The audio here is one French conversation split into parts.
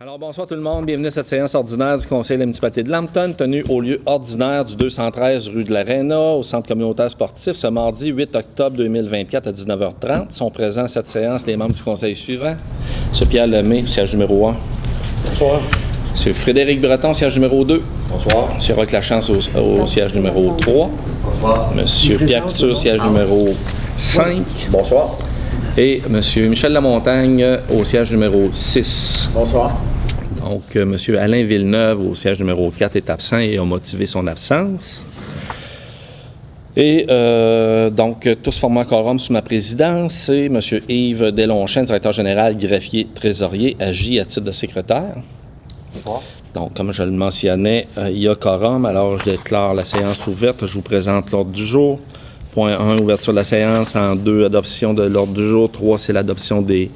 Alors bonsoir tout le monde, bienvenue à cette séance ordinaire du Conseil de la municipalité de Lambton, tenue au lieu ordinaire du 213 rue de l'Aréna, au centre communautaire sportif, ce mardi 8 octobre 2024 à 19h30. Sont présents à cette séance les membres du Conseil suivant. M. Pierre Lemay, siège numéro 1. Bonsoir. M. Frédéric Breton, siège numéro 2. Bonsoir. M. Roch Lachance au siège numéro 3. Bonsoir. M. Pierre Couture, siège numéro 5. Bonsoir. Et M. Michel Lamontagne au siège numéro 6. Bonsoir. Donc, M. Alain Villeneuve, au siège numéro 4, est absent et a motivé son absence. Et donc, tous formant quorum sous ma présidence, et M. Yves Deslongchamps, directeur général, greffier, trésorier, agit à titre de secrétaire. Bonsoir. Donc, comme je le mentionnais, il y a quorum, alors je déclare la séance ouverte. Je vous présente l'ordre du jour. Point 1, ouverture de la séance. En 2, adoption de l'ordre du jour. 3, c'est l'adoption des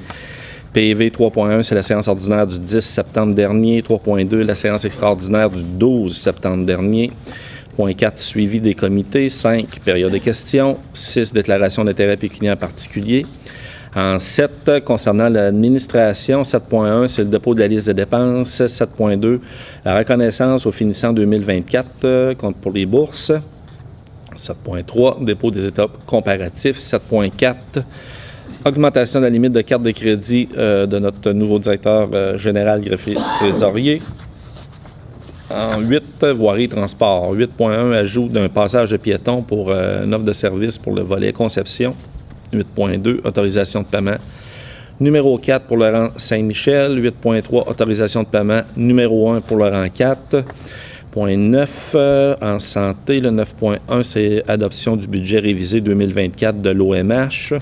PV. 3.1, c'est la séance ordinaire du 10 septembre dernier. 3.2, la séance extraordinaire du 12 septembre dernier. Point 4, suivi des comités. 5, période de questions. 6, déclaration d'intérêt pécuniaire particulier. En 7, concernant l'administration, 7.1, c'est le dépôt de la liste de dépenses. 7.2, la reconnaissance au finissant 2024 pour les bourses. 7.3, dépôt des états comparatifs. 7.4, augmentation de la limite de carte de crédit de notre nouveau directeur général greffier trésorier. En 8, voirie et transport. 8.1, ajout d'un passage de piéton pour une offre de service pour le volet conception. 8.2, autorisation de paiement. Numéro 4 pour le rang Saint-Michel. 8.3, autorisation de paiement numéro 1 pour le rang 4. Point 9, en santé, le 9.1, c'est adoption du budget révisé 2024 de l'OMH.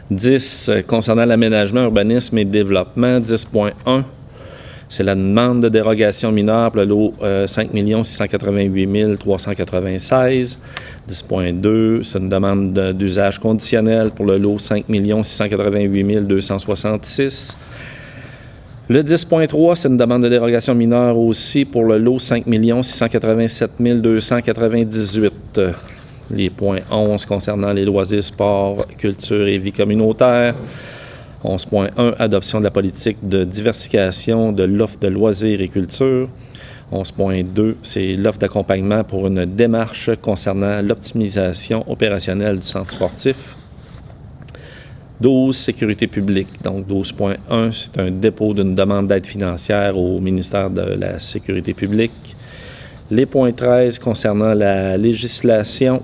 10, concernant l'aménagement, urbanisme et développement. 10.1, c'est la demande de dérogation mineure pour le lot 5 688 396. 10.2, c'est une demande d'usage conditionnel pour le lot 5 688 266. Le 10.3, c'est une demande de dérogation mineure aussi pour le lot 5 687 298. Les points 11 concernant les loisirs, sports, culture et vie communautaire. 11.1, adoption de la politique de diversification de l'offre de loisirs et culture. 11.2, c'est l'offre d'accompagnement pour une démarche concernant l'optimisation opérationnelle du centre sportif. 12, sécurité publique. Donc, 12.1, c'est un dépôt d'une demande d'aide financière au ministère de la Sécurité publique. Les points 13 concernant la législation.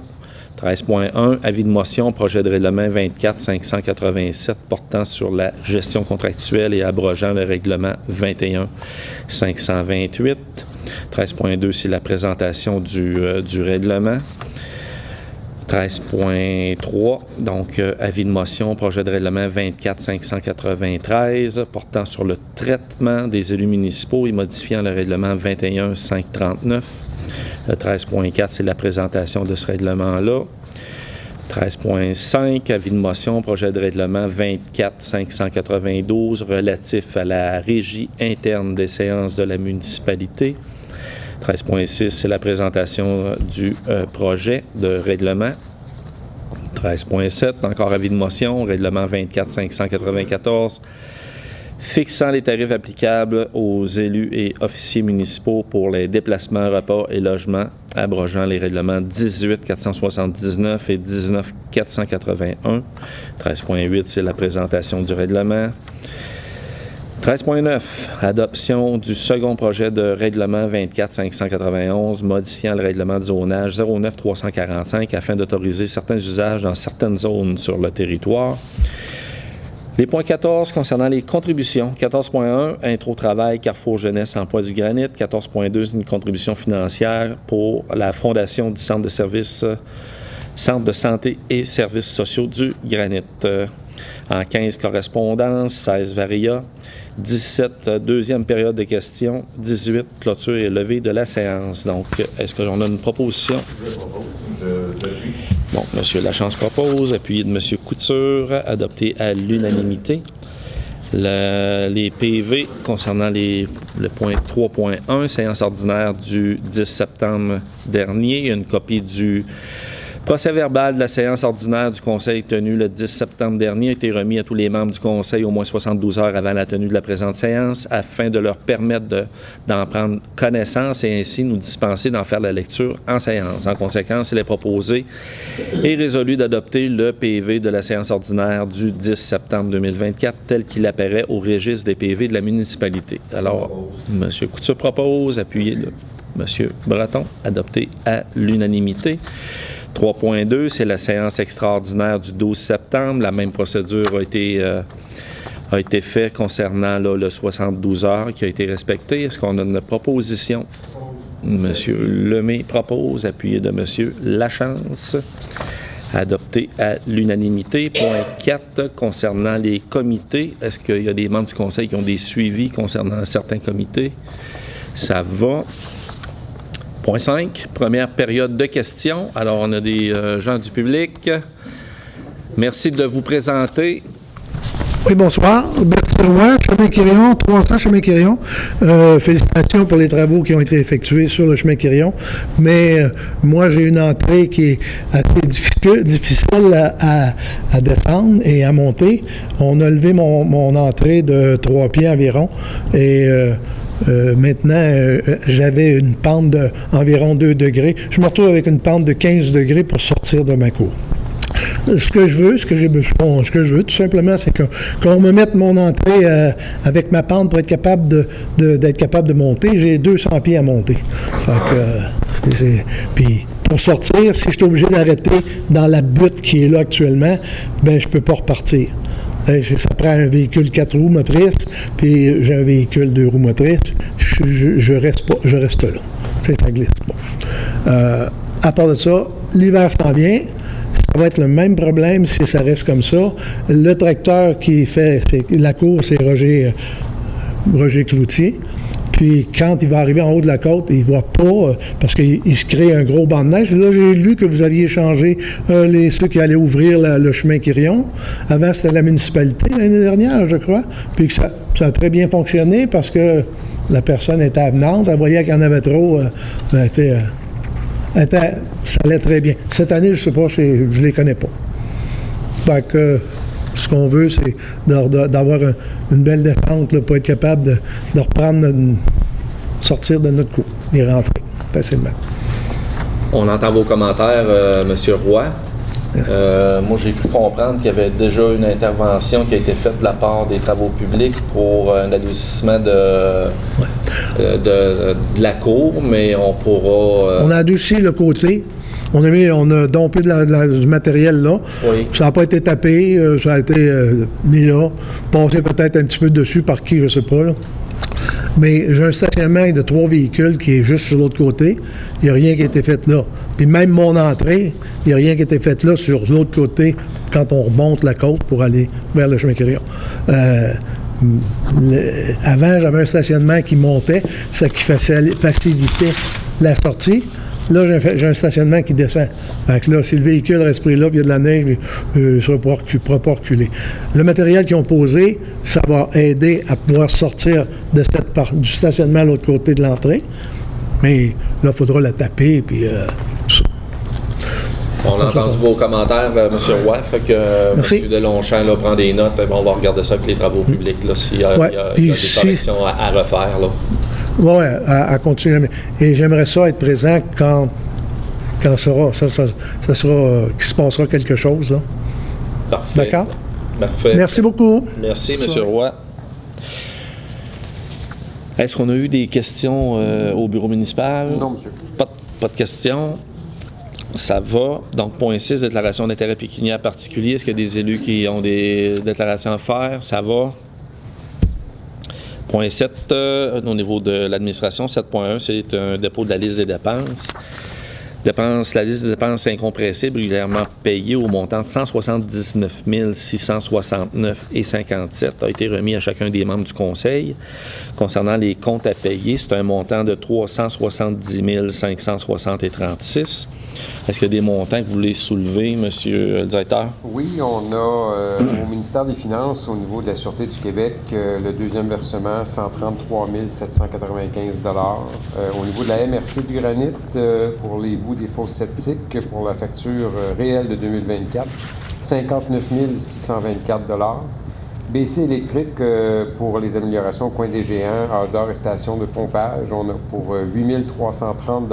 13.1, avis de motion, projet de règlement 24 587 portant sur la gestion contractuelle et abrogeant le règlement 21 528. 13.2, c'est la présentation du règlement. 13.3, donc avis de motion, projet de règlement 24 593 portant sur le traitement des élus municipaux et modifiant le règlement 21 539. Le 13.4, c'est la présentation de ce règlement-là. 13.5, avis de motion, projet de règlement 24 592 relatif à la régie interne des séances de la municipalité. 13.6, c'est la présentation du projet de règlement. 13.7, encore avis de motion, règlement 24 594, fixant les tarifs applicables aux élus et officiers municipaux pour les déplacements, repas et logements, abrogeant les règlements 18 479 et 19 481. 13.8, c'est la présentation du règlement. 13.9, adoption du second projet de règlement 24 591 modifiant le règlement de zonage 09 345 afin d'autoriser certains usages dans certaines zones sur le territoire. Les points 14 concernant les contributions. 14.1, intro travail, Carrefour Jeunesse, Emploi du Granit. 14.2, une contribution financière pour la fondation du Centre de services, Centre de santé et services sociaux du Granit. En 15, correspondance. 16, varia. 17, deuxième période de questions. 18, clôture et levée de la séance. Donc, est-ce que j'en ai une proposition? Je propose. Bon, M. Lachance propose, appuyé de M. Couture, adopté à l'unanimité. Les PV concernant le point 3.1, séance ordinaire du 10 septembre dernier. Il y a une copie du Procès-verbal de la séance ordinaire du Conseil tenue le 10 septembre dernier a été remis à tous les membres du Conseil au moins 72 heures avant la tenue de la présente séance afin de leur permettre d'en prendre connaissance et ainsi nous dispenser d'en faire la lecture en séance. En conséquence, il est proposé et résolu d'adopter le PV de la séance ordinaire du 10 septembre 2024 tel qu'il apparaît au registre des PV de la municipalité. Alors, M. Couture propose, appuyé de M. Breton, adopté à l'unanimité. 3.2, c'est la séance extraordinaire du 12 septembre. La même procédure a été faite concernant là, le 72 heures qui a été respecté. Est-ce qu'on a une proposition? M. Lemay propose, appuyé de M. Lachance, adopté à l'unanimité. Point 4, concernant les comités. Est-ce qu'il y a des membres du Conseil qui ont des suivis concernant certains comités? Ça va. Point 5, première période de questions. Alors, on a des gens du public. Merci de vous présenter. Oui, bonsoir. Bertrand Roy, chemin Quirion, 300 chemin Quirion. Félicitations pour les travaux qui ont été effectués sur le chemin Quirion. Mais moi, j'ai une entrée qui est assez difficile à descendre et à monter. On a levé mon entrée de 3 pieds environ. Et maintenant, j'avais une pente d'environ 2 degrés. Je me retrouve avec une pente de 15 degrés pour sortir de ma cour. Ce que je veux, tout simplement, c'est qu'on me mette mon entrée avec ma pente pour être capable d'être capable de monter. J'ai 200 pieds à monter. Fait que, puis pour sortir, si je suis obligé d'arrêter dans la butte qui est là actuellement, ben je peux pas repartir. Ça prend un véhicule 4 roues motrices, puis j'ai un véhicule 2 roues motrices. Je reste là. Ça glisse. Bon. À part de ça, l'hiver s'en vient. Ça va être le même problème si ça reste comme ça. Le tracteur qui fait la course, c'est Roger Cloutier. Puis quand il va arriver en haut de la côte, il ne voit pas, parce qu'il se crée un gros banc de neige. Là, j'ai lu que vous aviez changé ceux qui allaient ouvrir le chemin Quirion. Avant, c'était la municipalité l'année dernière, je crois. Puis que ça a très bien fonctionné parce que la personne était avenante. Elle voyait qu'il y en avait trop. Ça allait très bien. Cette année, je ne sais pas, je ne les connais pas. Fait que ce qu'on veut, c'est d'avoir une belle descente là, pour être capable de reprendre, sortir de notre cours et rentrer facilement. On entend vos commentaires, M. Roy. Moi, j'ai pu comprendre qu'il y avait déjà une intervention qui a été faite de la part des travaux publics pour un adoucissement de la cour, mais on pourra... On a adouci le côté. On a dompé du matériel là. Oui. Ça n'a pas été tapé, ça a été mis là. Passé peut-être un petit peu dessus par qui, je ne sais pas. Là. Mais j'ai un stationnement de 3 véhicules qui est juste sur l'autre côté. Il n'y a rien qui a été fait là. Puis même mon entrée, il n'y a rien qui a été fait là sur l'autre côté quand on remonte la côte pour aller vers le chemin Quirion. Avant, j'avais un stationnement qui montait, ça qui facilitait la sortie. Là, j'ai un stationnement qui descend. Fait que là, si le véhicule reste pris là, puis il y a de la neige, il ne pourra pas reculer. Le matériel qu'ils ont posé, ça va aider à pouvoir sortir de du stationnement à l'autre côté de l'entrée. Mais là, il faudra la taper, puis tout ça. On a entendu vos commentaires, M. Roy, fait que M. Delonchamp là, prend des notes. On va regarder ça avec les travaux publics, là, s'il y a des corrections à refaire, là. Oui, à continuer. Et j'aimerais ça être présent quand ça sera, qu'il se passera quelque chose. Là. Parfait. D'accord? Parfait. Merci beaucoup. Merci, M. Roy. Est-ce qu'on a eu des questions au bureau municipal? Non, monsieur. Pas de questions. Ça va. Donc, point 6, déclaration d'intérêt pécuniaire particulier. Est-ce qu'il y a des élus qui ont des déclarations à faire? Ça va. Point 7, au niveau de l'administration, 7.1, c'est un dépôt de la liste des dépenses. La liste des dépenses incompressibles régulièrement payées au montant de 179 669,57 a été remis à chacun des membres du Conseil. Concernant les comptes à payer, c'est un montant de 370 560,36. Est-ce qu'il y a des montants que vous voulez soulever, Monsieur le directeur? Oui, on a au ministère des Finances, au niveau de la Sûreté du Québec, le deuxième versement, 133 795 Au niveau de la MRC du Granit, pour les bouts des fosses septiques, pour la facture réelle de 2024, 59 624 BC électrique pour les améliorations au coin des géants, âge d'or et station de pompage, on a pour 8 330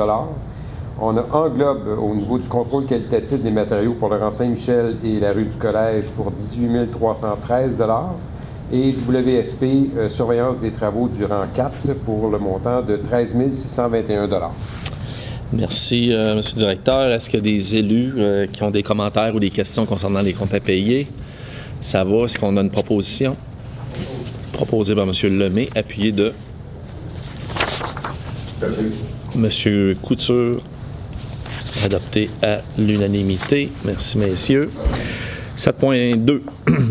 On a Englobe au niveau du contrôle qualitatif des matériaux pour le rang Saint-Michel et la rue du Collège pour 18 313 et WSP, surveillance des travaux du rang 4 pour le montant de 13 621 Merci, Monsieur le directeur. Est-ce qu'il y a des élus qui ont des commentaires ou des questions concernant les comptes à payer? Ça va. Est-ce qu'on a une proposition? Proposée par M. Lemay, appuyée de M. Couture. Adopté à l'unanimité. Merci, messieurs. 7.2.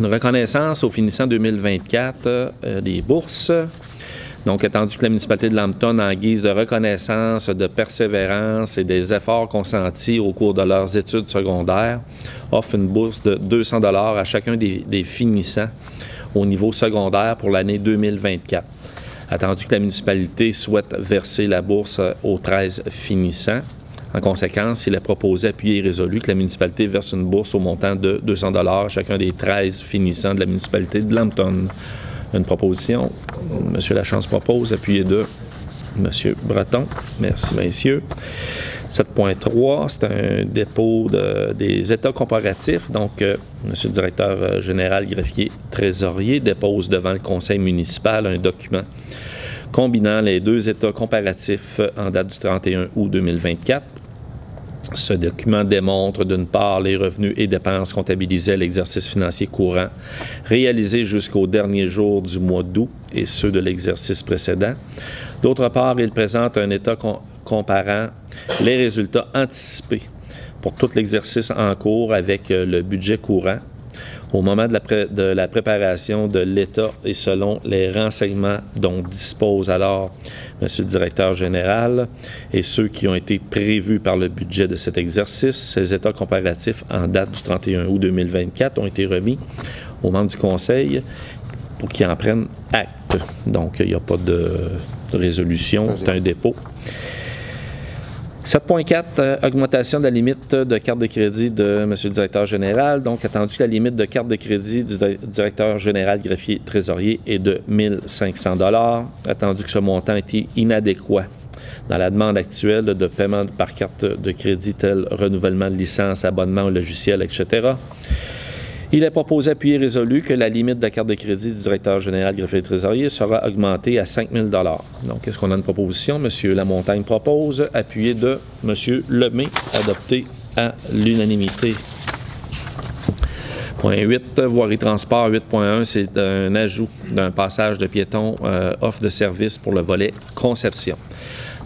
Reconnaissance au finissant 2024 des bourses. Donc, attendu que la municipalité de Lambton, en guise de reconnaissance, de persévérance et des efforts consentis au cours de leurs études secondaires, offre une bourse de 200 $ à chacun des finissants au niveau secondaire pour l'année 2024. Attendu que la municipalité souhaite verser la bourse aux 13 finissants. En conséquence, il est proposé, appuyé et résolu que la municipalité verse une bourse au montant de 200 $ à chacun des 13 finissants de la municipalité de Lambton. Une proposition. Monsieur Lachance propose, appuyé de Monsieur Breton. Merci, messieurs. 7.3, c'est un dépôt des états comparatifs. Donc, Monsieur le directeur général greffier trésorier dépose devant le conseil municipal un document combinant les deux états comparatifs en date du 31 août 2024. Ce document démontre d'une part les revenus et dépenses comptabilisés à l'exercice financier courant réalisés jusqu'au dernier jour du mois d'août et ceux de l'exercice précédent. D'autre part, il présente un état comparant les résultats anticipés pour tout l'exercice en cours avec le budget courant au moment de la préparation de l'État et selon les renseignements dont dispose alors M. le directeur général et ceux qui ont été prévus par le budget de cet exercice. Ces états comparatifs en date du 31 août 2024 ont été remis aux membres du Conseil pour qu'ils en prennent acte. Donc, il n'y a pas de résolution, c'est un dépôt. 7.4, augmentation de la limite de carte de crédit de M. le directeur général. Donc, attendu que la limite de carte de crédit du directeur général greffier trésorier est de 1 500 $. Attendu que ce montant était inadéquat dans la demande actuelle de paiement par carte de crédit tel renouvellement de licence, abonnement au logiciel, etc. Il est proposé, appuyé et résolu que la limite de la carte de crédit du directeur général greffier trésorier sera augmentée à 5 000 $. Donc, est-ce qu'on a une proposition? M. Lamontagne propose, appuyé de M. Lemay, adopté à l'unanimité. Point 8, voirie transport 8.1, c'est un ajout d'un passage de piétons offre de service pour le volet conception.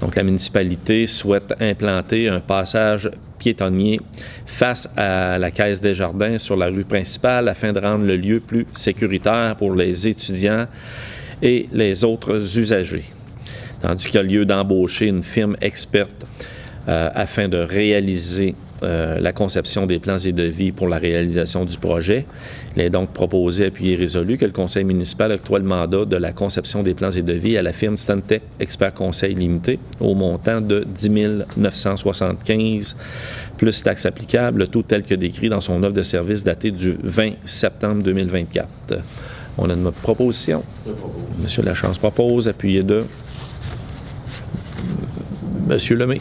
Donc, la municipalité souhaite implanter un passage piétonnier face à la Caisse des Jardins sur la rue principale afin de rendre le lieu plus sécuritaire pour les étudiants et les autres usagers. Tandis qu'il y a lieu d'embaucher une firme experte afin de réaliser la conception des plans et devis pour la réalisation du projet. Il est donc proposé, appuyé et résolu que le conseil municipal octroie le mandat de la conception des plans et devis à la firme Stantec Expert Conseil Limité au montant de 10 975 plus taxes applicables, le tout tel que décrit dans son offre de service datée du 20 septembre 2024. On a une proposition. M. Lachance propose, appuyé de M. Lemay.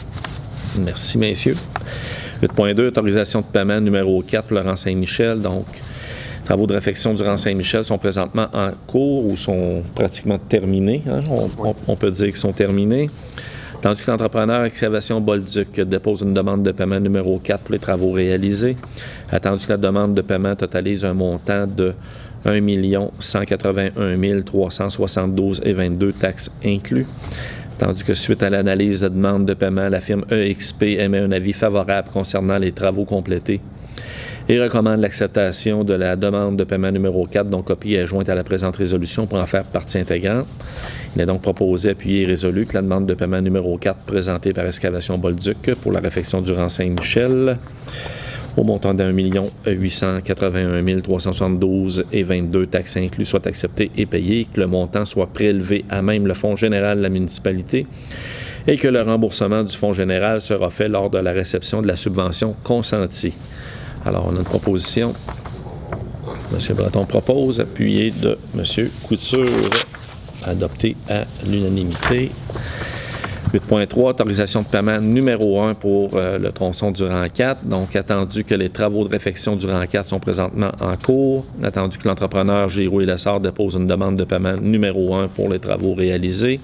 Merci, messieurs. 8.2, autorisation de paiement numéro 4 pour le rang Saint-Michel. Donc, travaux de réfection du rang Saint-Michel sont présentement en cours ou sont pratiquement terminés. Hein? On peut dire qu'ils sont terminés. Tandis que l'entrepreneur Excavation Bolduc dépose une demande de paiement numéro 4 pour les travaux réalisés. Attendu que la demande de paiement totalise un montant de 1 181 372,22 taxes inclus. Tandis que suite à l'analyse de demande de paiement, la firme EXP émet un avis favorable concernant les travaux complétés et recommande l'acceptation de la demande de paiement numéro 4, dont copie est jointe à la présente résolution pour en faire partie intégrante. Il est donc proposé, appuyé et résolu que la demande de paiement numéro 4 présentée par Excavation Bolduc pour la réfection du rang Saint-Michel au montant de 1 881 372,22 taxes inclus soit acceptée et payée, que le montant soit prélevé à même le fonds général de la municipalité et que le remboursement du fonds général sera fait lors de la réception de la subvention consentie. Alors, on a une proposition. M. Breton propose, appuyé de M. Couture, adopté à l'unanimité. 8.3, autorisation de paiement numéro 1 pour le tronçon du rang 4. Donc, attendu que les travaux de réfection du rang 4 sont présentement en cours, attendu que l'entrepreneur Giroux et Lessard dépose une demande de paiement numéro 1 pour les travaux réalisés,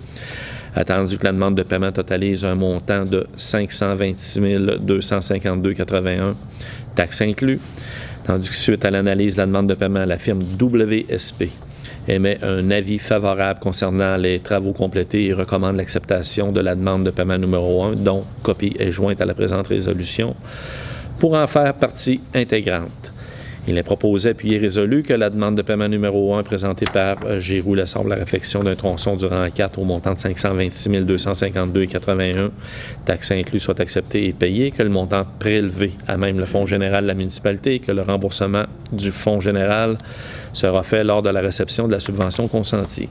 attendu que la demande de paiement totalise un montant de 526 252,81, taxes inclus, attendu que suite à l'analyse de la demande de paiement, la firme WSP émet un avis favorable concernant les travaux complétés et recommande l'acceptation de la demande de paiement numéro 1, dont copie est jointe à la présente résolution, pour en faire partie intégrante. Il est proposé, appuyé et résolu que la demande de paiement numéro 1 présentée par Giroux Lessard pour la réfection d'un tronçon du rang 4 au montant de 526 252,81, taxes inclus, soit acceptée et payée, que le montant prélevé à même le fonds général de la municipalité et que le remboursement du fonds général sera fait lors de la réception de la subvention consentie.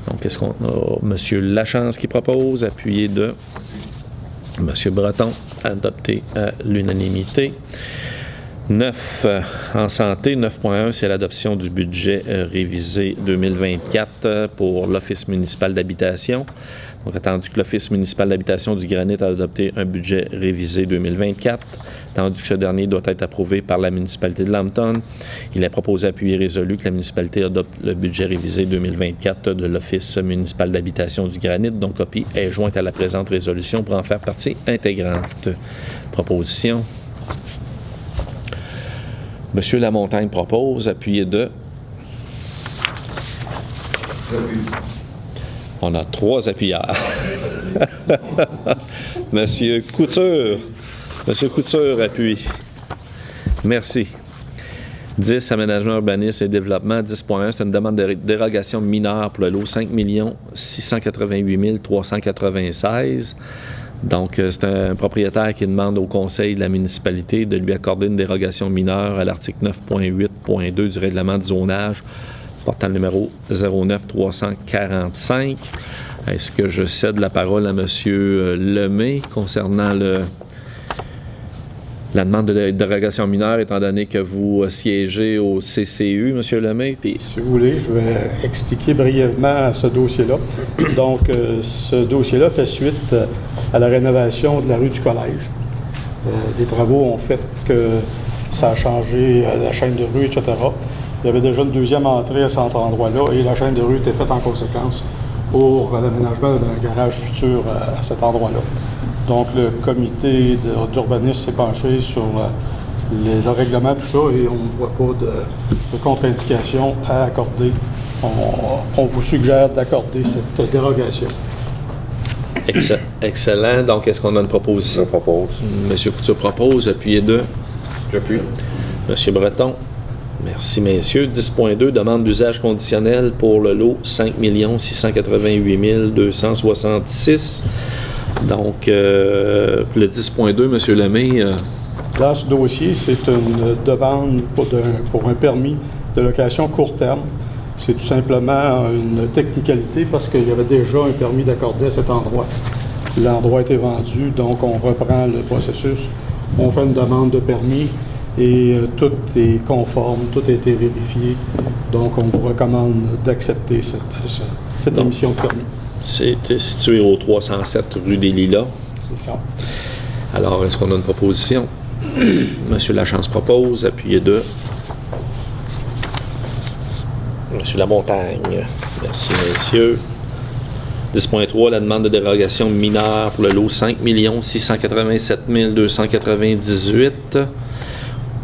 Donc, est-ce qu'on a M. Lachance qui propose, appuyé de M. Breton, adopté à l'unanimité. 9, en santé, 9.1, c'est l'adoption du budget révisé 2024 pour l'Office municipal d'habitation. Donc, attendu que l'Office municipal d'habitation du Granit a adopté un budget révisé 2024, attendu que ce dernier doit être approuvé par la municipalité de Lambton, il est proposé, appuyé et résolu que la municipalité adopte le budget révisé 2024 de l'Office municipal d'habitation du Granit, dont copie est jointe à la présente résolution pour en faire partie intégrante. Proposition. Monsieur Lamontagne propose, appuyé de... On a 3 appuyeurs. Monsieur Couture. Monsieur Couture appuie. Merci. 10, aménagement, urbanisme et développement. 10.1, c'est une demande de dérogation mineure pour le lot 5 688 396. Donc, c'est un propriétaire qui demande au conseil de la municipalité de lui accorder une dérogation mineure à l'article 9.8.2 du règlement de zonage portant le numéro 09345. Est-ce que je cède la parole à M. Lemay concernant la demande de dérogation mineure, étant donné que vous siégez au CCU, M. Lemay? Puis... Si vous voulez, je vais expliquer brièvement ce dossier-là. Donc, ce dossier-là fait suite à la rénovation de la rue du Collège. Les travaux ont fait que ça a changé la chaîne de rue, etc. Il y avait déjà une deuxième entrée à cet endroit-là et la chaîne de rue était faite en conséquence pour l'aménagement d'un garage futur à cet endroit-là. Donc, le comité d'urbanisme s'est penché sur le règlement, tout ça, et on ne voit pas de contre-indication à accorder. On vous suggère d'accorder cette dérogation. Excellent. Donc, est-ce qu'on a une proposition? Je propose. Monsieur Couture propose, appuyé de... J'appuie. Monsieur Breton. Merci, messieurs. 10.2, demande d'usage conditionnel pour le lot 5 688 266. Donc, le 10.2, M. Lemay... Dans ce dossier, c'est une demande pour un permis de location court terme. C'est tout simplement une technicalité parce qu'il y avait déjà un permis d'accorder à cet endroit. L'endroit a été vendu, donc on reprend le processus. On fait une demande de permis et tout est conforme, tout a été vérifié. Donc, on vous recommande d'accepter cette émission de permis. C'est situé au 307 rue des Lilas. C'est ça. Alors, est-ce qu'on a une proposition? Monsieur Lachance propose, appuyé de... Monsieur Lamontagne. Merci, messieurs. 10.3, la demande de dérogation mineure pour le lot 5 687 298,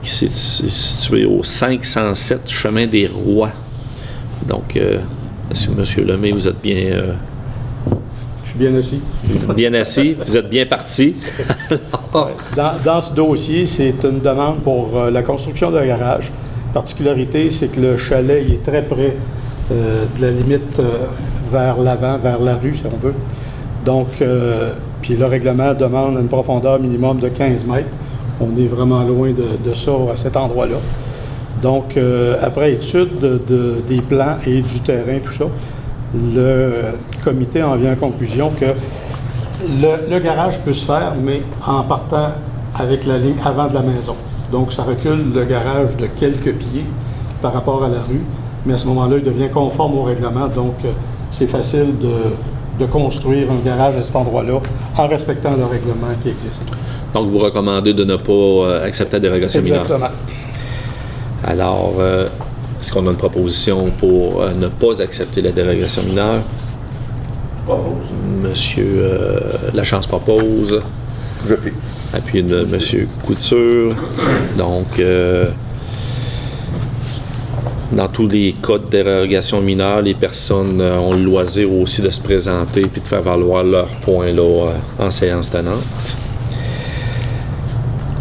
qui est situé au 507 chemin des Rois. Donc, monsieur Lemay, vous êtes bien Je suis bien assis. Vous êtes bien assis, vous êtes bien parti. Dans ce dossier, c'est une demande pour la construction d'un garage. La particularité, c'est que le chalet il est très près de la limite vers l'avant, vers la rue, si on veut. Donc, puis le règlement demande une profondeur minimum de 15 mètres. On est vraiment loin de ça à cet endroit-là. Donc, après étude des plans et du terrain, tout ça, le comité en vient à la conclusion que le garage peut se faire, mais en partant avec la ligne avant de la maison. Donc, ça recule le garage de quelques pieds par rapport à la rue, mais à ce moment-là, il devient conforme au règlement. Donc, c'est facile de construire un garage à cet endroit-là en respectant le règlement qui existe. Donc, vous recommandez de ne pas accepter la dérogation mineure. Exactement. Alors, est-ce qu'on a une proposition pour ne pas accepter la dérogation mineure? Je propose. Monsieur Lachance propose. Je puis. Appuyé de Monsieur Couture. Donc, dans tous les cas de dérogation mineure, les personnes ont le loisir aussi de se présenter et de faire valoir leurs points là, en séance tenante.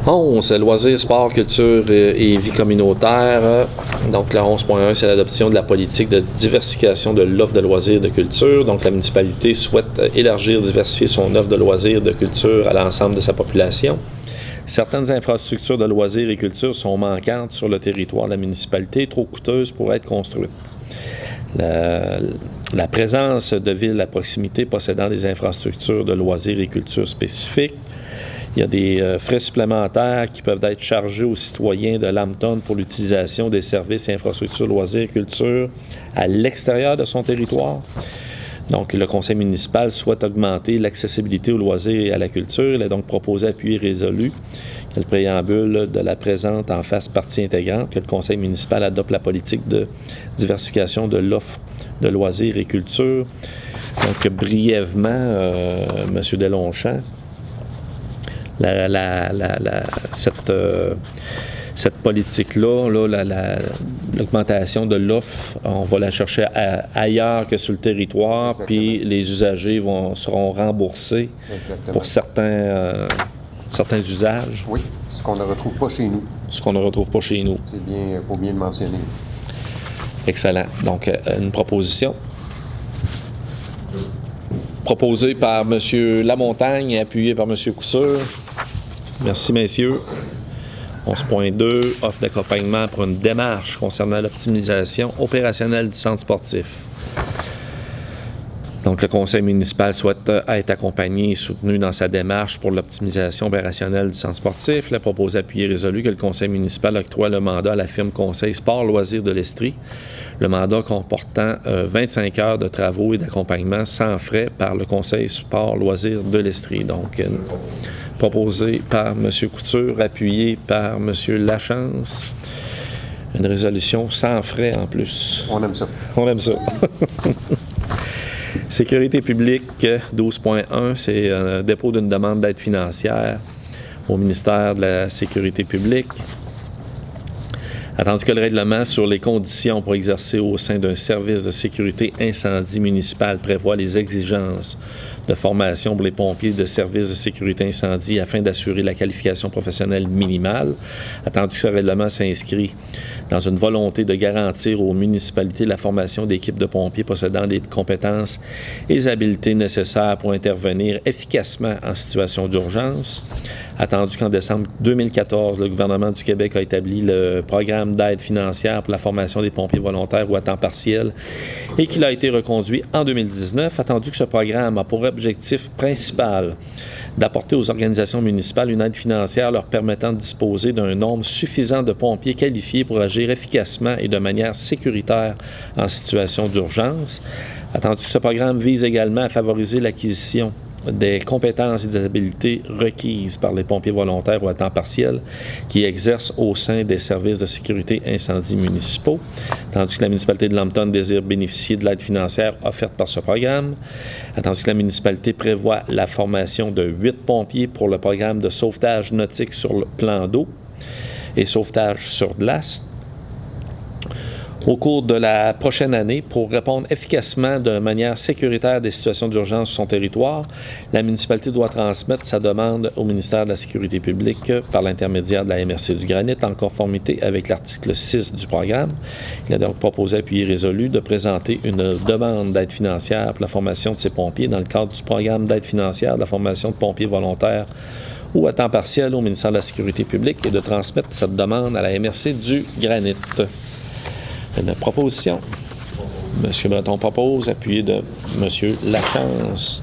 11. Loisirs, sport, culture et vie communautaire. Donc, le 11.1, c'est l'adoption de la politique de diversification de l'offre de loisirs de culture. Donc, la municipalité souhaite élargir, diversifier son offre de loisirs de culture à l'ensemble de sa population. Certaines infrastructures de loisirs et culture sont manquantes sur le territoire de la municipalité, trop coûteuses pour être construites. La présence de villes à proximité possédant des infrastructures de loisirs et culture spécifiques. Il y a des frais supplémentaires qui peuvent être chargés aux citoyens de Lambton pour l'utilisation des services et infrastructures loisirs et culture à l'extérieur de son territoire. Donc, le conseil municipal souhaite augmenter l'accessibilité aux loisirs et à la culture. Il a donc proposé, appuyé résolu, que le préambule de la présente en fasse partie intégrante, que le conseil municipal adopte la politique de diversification de l'offre de loisirs et culture. Donc, brièvement, M. Deslongchamps, cette politique-là, l'augmentation de l'offre, on va la chercher ailleurs que sur le territoire, Exactement. puis les usagers seront remboursés Exactement. pour certains usages, Oui, ce qu'on ne retrouve pas chez nous. ce qu'on ne retrouve pas chez nous. C'est bien, faut bien le mentionner. Excellent. Donc, une proposition proposée par M. Lamontagne et appuyée par M. Couture. Merci, messieurs. 11.2, offre d'accompagnement pour une démarche concernant l'optimisation opérationnelle du centre sportif. Donc, le conseil municipal souhaite être accompagné et soutenu dans sa démarche pour l'optimisation opérationnelle du centre sportif. Il a proposé, appuyé résolu, que le conseil municipal octroie le mandat à la firme Conseil Sport Loisirs de l'Estrie. Le mandat comportant 25 heures de travaux et d'accompagnement sans frais par le Conseil Sport Loisirs de l'Estrie. Donc, proposé par M. Couture, appuyé par M. Lachance. Une résolution sans frais en plus. On aime ça. On aime ça. Sécurité publique, 12.1, c'est un dépôt d'une demande d'aide financière au ministère de la Sécurité publique. Attendu que le règlement sur les conditions pour exercer au sein d'un service de sécurité incendie municipal prévoit les exigences de formation pour les pompiers de services de sécurité incendie afin d'assurer la qualification professionnelle minimale. Attendu que ce règlement s'inscrit dans une volonté de garantir aux municipalités la formation d'équipes de pompiers possédant des compétences et les habiletés nécessaires pour intervenir efficacement en situation d'urgence. Attendu qu'en décembre 2014, le gouvernement du Québec a établi le programme d'aide financière pour la formation des pompiers volontaires ou à temps partiel et qu'il a été reconduit en 2019. Attendu que ce programme a pour objectif principal d'apporter aux organisations municipales une aide financière leur permettant de disposer d'un nombre suffisant de pompiers qualifiés pour agir efficacement et de manière sécuritaire en situation d'urgence. Attendu que ce programme vise également à favoriser l'acquisition des compétences et des habiletés requises par les pompiers volontaires ou à temps partiel qui exercent au sein des services de sécurité incendie municipaux, tandis que la municipalité de Lambton désire bénéficier de l'aide financière offerte par ce programme, tandis que la municipalité prévoit la formation de 8 pompiers pour le programme de sauvetage nautique sur le plan d'eau et sauvetage sur glace. au cours de la prochaine année pour répondre efficacement de manière sécuritaire des situations d'urgence sur son territoire. La municipalité doit transmettre sa demande au ministère de la Sécurité publique par l'intermédiaire de la MRC du Granit en conformité avec l'article 6 du programme. Il a donc proposé, appuyé et résolu, de présenter une demande d'aide financière pour la formation de ces pompiers dans le cadre du programme d'aide financière de la formation de pompiers volontaires ou à temps partiel au ministère de la Sécurité publique et de transmettre cette demande à la MRC du Granit. Une proposition. M. Breton propose, appuyé de M. Lachance.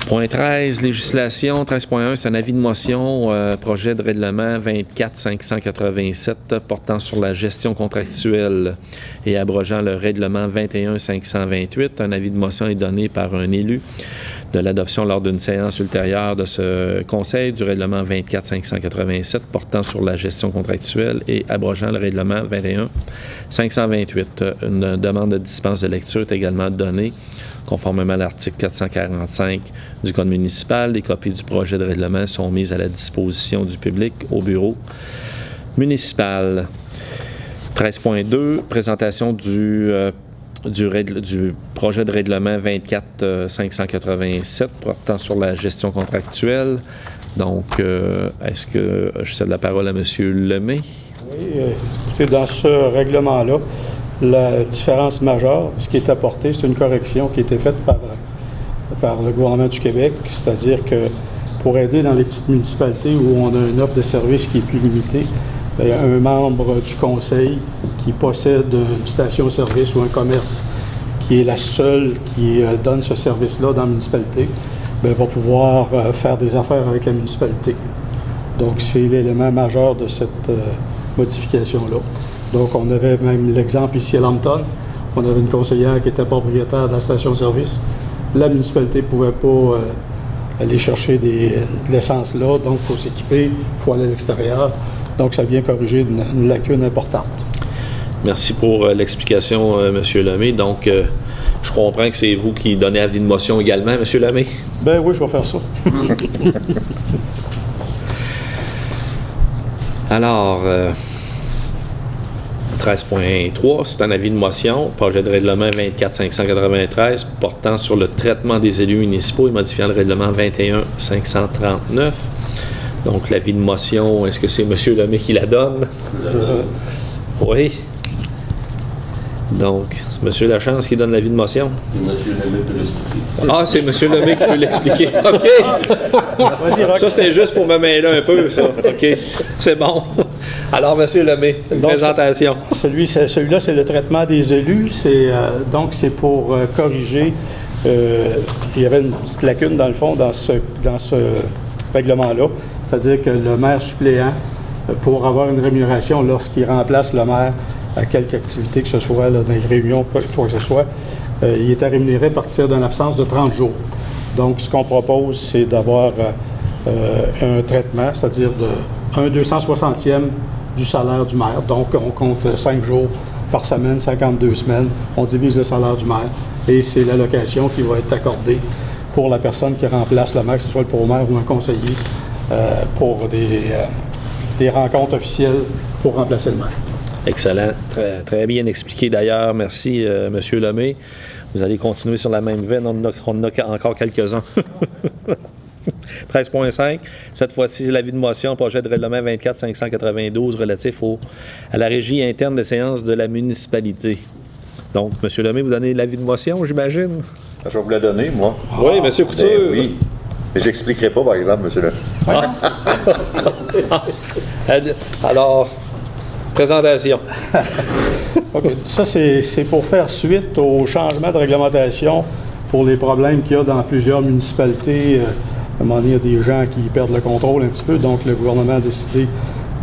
Point 13, législation. 13.1, c'est un avis de motion, projet de règlement 24-587 portant sur la gestion contractuelle et abrogeant le règlement 21-528. Un avis de motion est donné par un élu de l'adoption lors d'une séance ultérieure de ce Conseil du règlement 24-587 portant sur la gestion contractuelle et abrogeant le règlement 21-528. Une demande de dispense de lecture est également donnée conformément à l'article 445 du Code municipal. Les copies du projet de règlement sont mises à la disposition du public au bureau municipal. 13.2, présentation du projet de règlement 24-587 portant sur la gestion contractuelle. Donc, est-ce que je cède la parole à M. Lemay? Oui, écoutez, dans ce règlement-là, la différence majeure, ce qui est apporté, c'est une correction qui a été faite par le gouvernement du Québec, c'est-à-dire que pour aider dans les petites municipalités où on a une offre de service qui est plus limitée, un membre du conseil qui possède une station-service ou un commerce qui est la seule qui donne ce service-là dans la municipalité, va pouvoir faire des affaires avec la municipalité. Donc, c'est l'élément majeur de cette modification-là. Donc, on avait même l'exemple ici à Lambton. On avait une conseillère qui était propriétaire de la station-service. La municipalité ne pouvait pas aller chercher de l'essence là, donc il faut s'équiper, il faut aller à l'extérieur. Donc, ça vient corriger une lacune importante. Merci pour l'explication, M. Lemay. Donc, je comprends que c'est vous qui donnez avis de motion également, M. Lemay? Ben oui, je vais faire ça. Alors, 13.3, c'est un avis de motion, projet de règlement 24-593 portant sur le traitement des élus municipaux et modifiant le règlement 21-539. Donc, l'avis de motion, est-ce que c'est M. Lemay qui la donne? Oui. Donc, c'est M. Lachance qui donne l'avis de motion? M. Lemay peut l'expliquer. Ah, c'est M. Lemay qui peut l'expliquer. OK. Ça, c'était juste pour me mêler un peu, ça. OK. C'est bon. Alors, M. Lemay, une présentation. Celui-là, c'est le traitement des élus. Donc, c'est pour corriger. Il y avait une petite lacune, dans le fond, dans ce règlement-là. C'est-à-dire que le maire suppléant, pour avoir une rémunération lorsqu'il remplace le maire à quelque activité que ce soit, là, dans les réunions, quoi que ce soit, il était rémunéré à partir d'une absence de 30 jours. Donc, ce qu'on propose, c'est d'avoir un traitement, c'est-à-dire de 1/260e du salaire du maire. Donc, on compte 5 jours par semaine, 52 semaines. On divise le salaire du maire et c'est l'allocation qui va être accordée pour la personne qui remplace le maire, que ce soit le pro-maire ou un conseiller, pour des rencontres officielles pour remplacer le maire. Excellent. Très, très bien expliqué d'ailleurs. Merci, M. Lemay. Vous allez continuer sur la même veine. On en a encore quelques-uns. 13.5. Cette fois-ci, l'avis de motion, projet de règlement 24-592 relatif à la régie interne des séances de la municipalité. Donc, M. Lemay, vous donnez l'avis de motion, j'imagine? Je vais vous la donner, moi. Oui, M. Couture. Ben oui. Mais je n'expliquerai pas, par exemple, M. Lemay. Alors, présentation. OK. Ça, c'est pour faire suite au changement de réglementation pour les problèmes qu'il y a dans plusieurs municipalités. À un moment donné, il y a des gens qui perdent le contrôle un petit peu, donc le gouvernement a décidé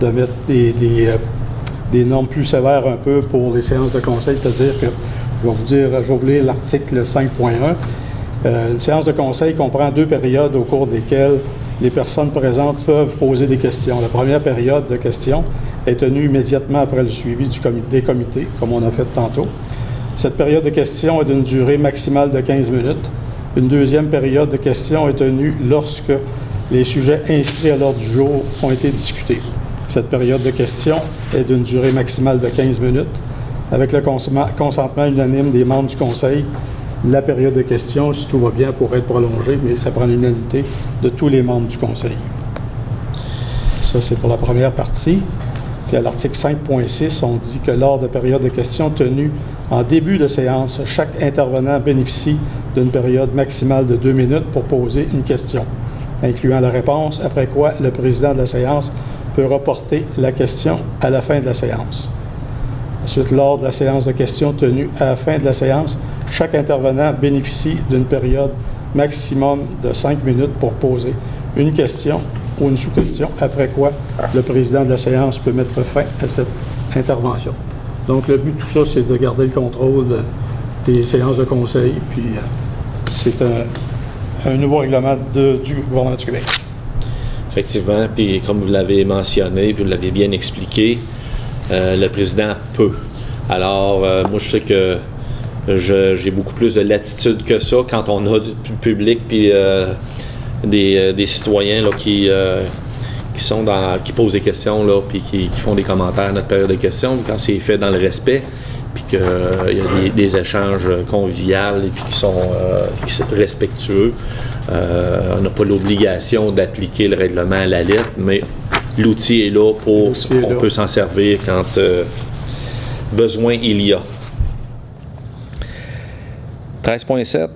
de mettre des normes plus sévères un peu pour les séances de conseil, c'est-à-dire que, je vais vous lire l'article 5.1. Une séance de conseil comprend 2 périodes au cours desquelles les personnes présentes peuvent poser des questions. La première période de questions est tenue immédiatement après le suivi des comités, comme on a fait tantôt. Cette période de questions est d'une durée maximale de 15 minutes. Une deuxième période de questions est tenue lorsque les sujets inscrits à l'ordre du jour ont été discutés. Cette période de questions est d'une durée maximale de 15 minutes. Avec le consentement unanime des membres du Conseil, la période de questions, si tout va bien, pourrait être prolongée, mais ça prend l'unanimité de tous les membres du Conseil. Ça, c'est pour la première partie. Puis à l'article 5.6, on dit que lors de périodes de questions tenues en début de séance, chaque intervenant bénéficie d'une période maximale de 2 minutes pour poser une question, incluant la réponse, après quoi le président de la séance peut reporter la question à la fin de la séance. Ensuite, lors de la séance de questions tenue à la fin de la séance, chaque intervenant bénéficie d'une période maximum de 5 minutes pour poser une question ou une sous-question, après quoi le président de la séance peut mettre fin à cette intervention. Donc, le but de tout ça, c'est de garder le contrôle des séances de conseil, puis c'est un nouveau règlement du gouvernement du Québec. Effectivement, puis comme vous l'avez mentionné, puis vous l'avez bien expliqué, le président peut. Alors, moi, je sais que j'ai beaucoup plus de latitude que ça quand on a du public, puis des citoyens là, qui posent des questions, là, puis qui font des commentaires à notre période de questions, quand c'est fait dans le respect, puis qu'il y a des échanges conviviaux et puis qui sont respectueux. On n'a pas l'obligation d'appliquer le règlement à la lettre, mais l'outil est là pour... On peut s'en servir quand besoin il y a. 13.7.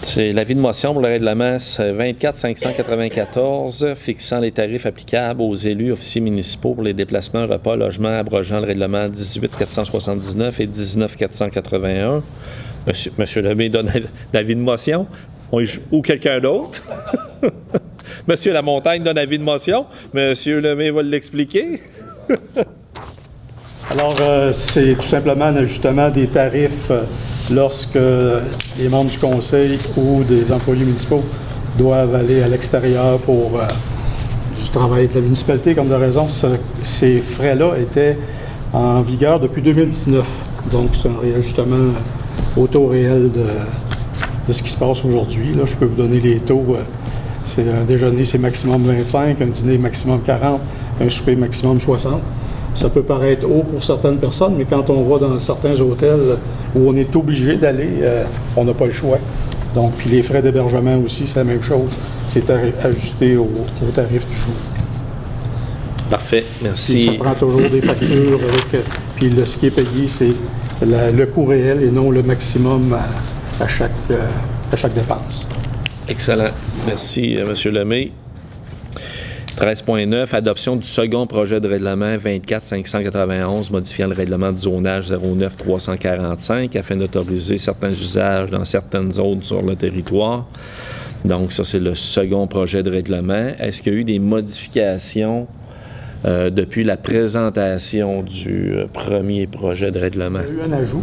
C'est l'avis de motion pour le règlement 24-594 fixant les tarifs applicables aux élus officiers municipaux pour les déplacements, repas, logements, abrogeant le règlement 18-479 et 19-481. Monsieur Lemay donne l'avis de motion ou quelqu'un d'autre. Monsieur Lamontagne donne l'avis de motion. Monsieur Lemay va l'expliquer. Alors, c'est tout simplement un ajustement des tarifs lorsque les membres du conseil ou des employés municipaux doivent aller à l'extérieur pour du travail de la municipalité. Comme de raison, ces frais-là étaient en vigueur depuis 2019. Donc, c'est un réajustement au taux réel de ce qui se passe aujourd'hui. Là, je peux vous donner les taux. C'est un déjeuner, c'est maximum 25, un dîner maximum 40, un souper maximum 60. Ça peut paraître haut pour certaines personnes, mais quand on va dans certains hôtels où on est obligé d'aller, on n'a pas le choix. Donc, puis les frais d'hébergement aussi, c'est la même chose. C'est ajusté au tarif du jour. Parfait, merci. Puis ça prend toujours des factures avec... Puis ce qui est payé, c'est le coût réel et non le maximum à chaque dépense. Excellent. Merci, M. Lemay. 13.9, adoption du second projet de règlement 24-591 modifiant le règlement de zonage 09-345 afin d'autoriser certains usages dans certaines zones sur le territoire. Donc, ça, c'est le second projet de règlement. Est-ce qu'il y a eu des modifications depuis la présentation du premier projet de règlement? Il y a eu un ajout.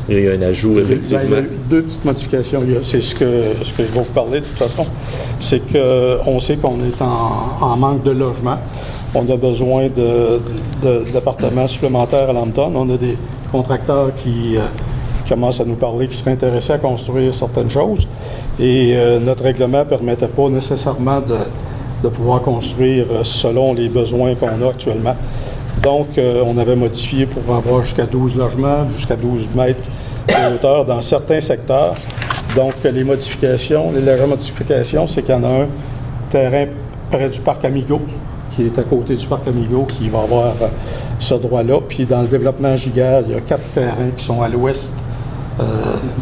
Il y a eu un ajout, effectivement. Il y a eu deux petites modifications. C'est ce que je vais vous parler de toute façon. C'est qu'on sait qu'on est en manque de logement. On a besoin d'appartements supplémentaires à Lambton. On a des contracteurs qui commencent à nous parler, qui seraient intéressés à construire certaines choses. Et notre règlement ne permettait pas nécessairement de pouvoir construire selon les besoins qu'on a actuellement. Donc, on avait modifié pour avoir jusqu'à 12 logements, jusqu'à 12 mètres de hauteur dans certains secteurs. Donc, les légères modifications, c'est qu'il y en a un terrain près du parc Amigo, qui est à côté du parc Amigo, qui va avoir ce droit-là. Puis, dans le développement Giguère, il y a 4 terrains qui sont à l'ouest, dans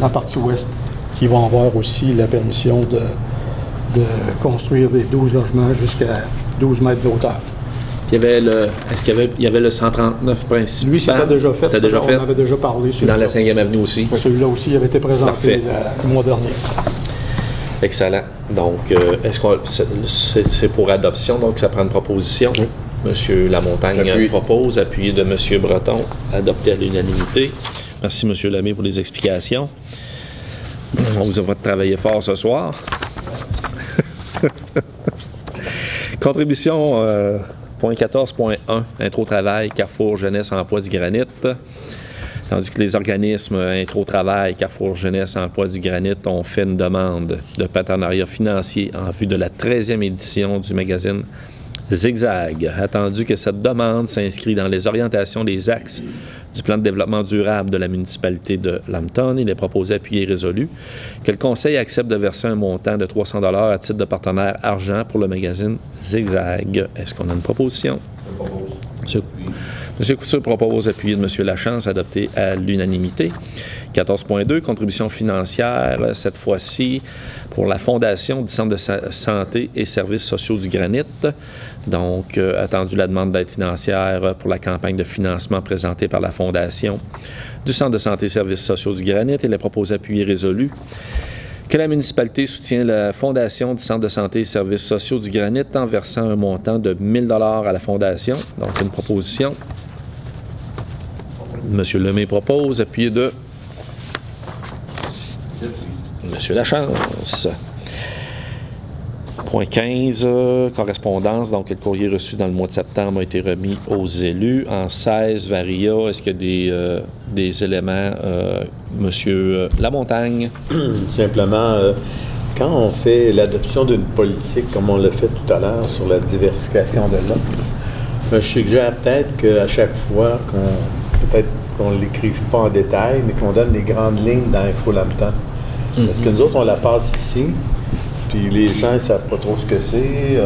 la partie ouest, qui vont avoir aussi la permission de construire des 12 logements jusqu'à 12 mètres de hauteur. Est-ce qu'il y avait le 139 principal? Lui, c'était déjà fait. C'était déjà fait? On avait déjà parlé. Dans la 5e avenue aussi? Celui-là aussi, il avait été présenté le mois dernier. Excellent. Donc, est-ce que c'est pour adoption, donc ça prend une proposition? Oui. M. Lamontagne propose, appuyé de M. Breton, adopté à l'unanimité. Merci, M. Lemay, pour les explications. On vous a fait travailler fort ce soir. Contribution... Point 14.1, Intro-Travail, Carrefour Jeunesse Emploi du Granit. Tandis que les organismes Intro-Travail, Carrefour Jeunesse Emploi du Granit ont fait une demande de partenariat financier en vue de la 13e édition du magazine Zigzag. Attendu que cette demande s'inscrit dans les orientations des axes du plan de développement durable de la municipalité de Lambton, il est proposé, appuyé et résolu, que le conseil accepte de verser un montant de 300 $ à titre de partenaire argent pour le magazine Zigzag. Est-ce qu'on a une proposition? M. Couture propose, appuyé de M. Lachance, adopté à l'unanimité. 14.2, contribution financière, cette fois-ci pour la fondation du Centre de santé et services sociaux du Granit. Donc, attendu la demande d'aide financière pour la campagne de financement présentée par la fondation du Centre de santé et services sociaux du Granit. Il est proposé, appuyé et résolu, que la municipalité soutient la fondation du Centre de santé et services sociaux du Granit en versant un montant de 1 000 $ à la fondation. Donc, une proposition. M. Lemay propose, appuyé de M. Lachance. Point 15, correspondance. Donc, le courrier reçu dans le mois de septembre a été remis aux élus. En 16, Varia, est-ce qu'il y a des éléments, M. Lamontagne? Simplement, quand on fait l'adoption d'une politique, comme on l'a fait tout à l'heure sur la diversification de l'offre, je suggère peut-être qu'à chaque fois qu'on ne l'écrive pas en détail, mais qu'on donne les grandes lignes dans InfoLambton. Parce que nous autres, on la passe ici, puis les gens ne savent pas trop ce que c'est.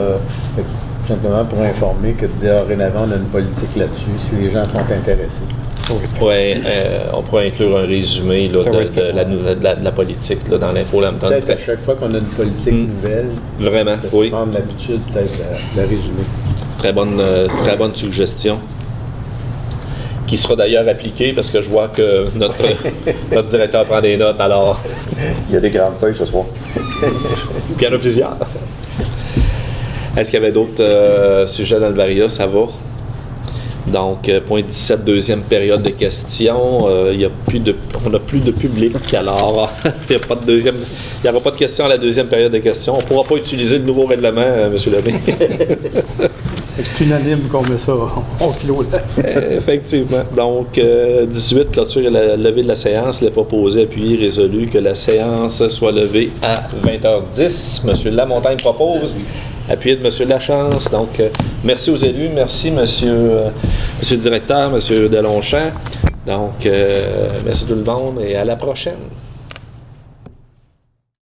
Simplement pour informer que dorénavant, on a une politique là-dessus, si les gens sont intéressés. On pourrait inclure un résumé là, de la politique là, dans l'InfoLambton. Peut-être à chaque fois qu'on a une politique nouvelle, vraiment, oui. Prendre l'habitude peut-être de la résumer. Très bonne suggestion. Qui sera d'ailleurs appliquée parce que je vois que notre directeur prend des notes, alors... Il y a des grandes feuilles ce soir. Il y en a plusieurs. Est-ce qu'il y avait d'autres sujets dans le Varia? Ça va. Donc, point 17, deuxième période de questions. On n'a plus de public, alors il n'y aura pas de questions à la deuxième période de questions. On ne pourra pas utiliser le nouveau règlement, M. Lemay. C'est unanime qu'on met ça au kilo. Effectivement. Donc, 18, clôture et la levée de la séance. Il est proposé, appuyé, résolu que la séance soit levée à 20h10. M. Lamontagne propose, appuyé de M. Lachance. Donc, merci aux élus. Merci, Monsieur le directeur, M. Delonchamp. Donc, merci tout le monde et à la prochaine.